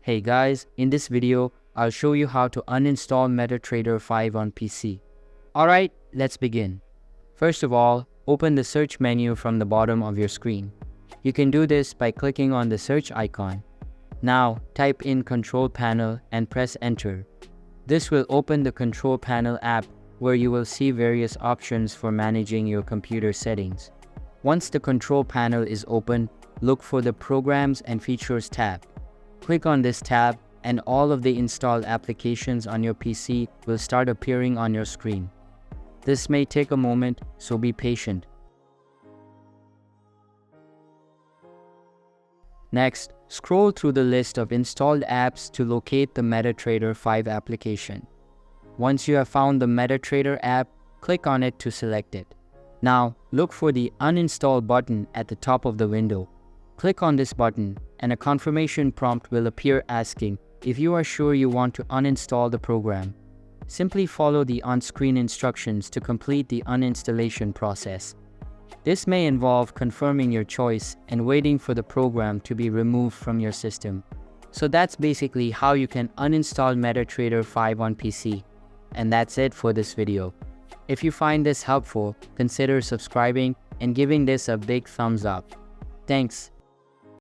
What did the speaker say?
Hey guys, in this video, I'll show you how to uninstall MetaTrader 5 on PC. Alright, let's begin. First of all, open the search menu from the bottom of your screen. You can do this by clicking on the search icon. Now, type in Control Panel and press Enter. This will open the Control Panel app where you will see various options for managing your computer settings. Once the Control Panel is open, look for the Programs and Features tab. Click on this tab and all of the installed applications on your PC will start appearing on your screen. This may take a moment, so be patient. Next, scroll through the list of installed apps to locate the MetaTrader 5 application. Once you have found the MetaTrader app, click on it to select it. Now, look for the Uninstall button at the top of the window. Click on this button and a confirmation prompt will appear asking if you are sure you want to uninstall the program. Simply follow the on-screen instructions to complete the uninstallation process. This may involve confirming your choice and waiting for the program to be removed from your system. So that's basically how you can uninstall MetaTrader 5 on PC. And that's it for this video. If you find this helpful, consider subscribing and giving this a big thumbs up. Thanks.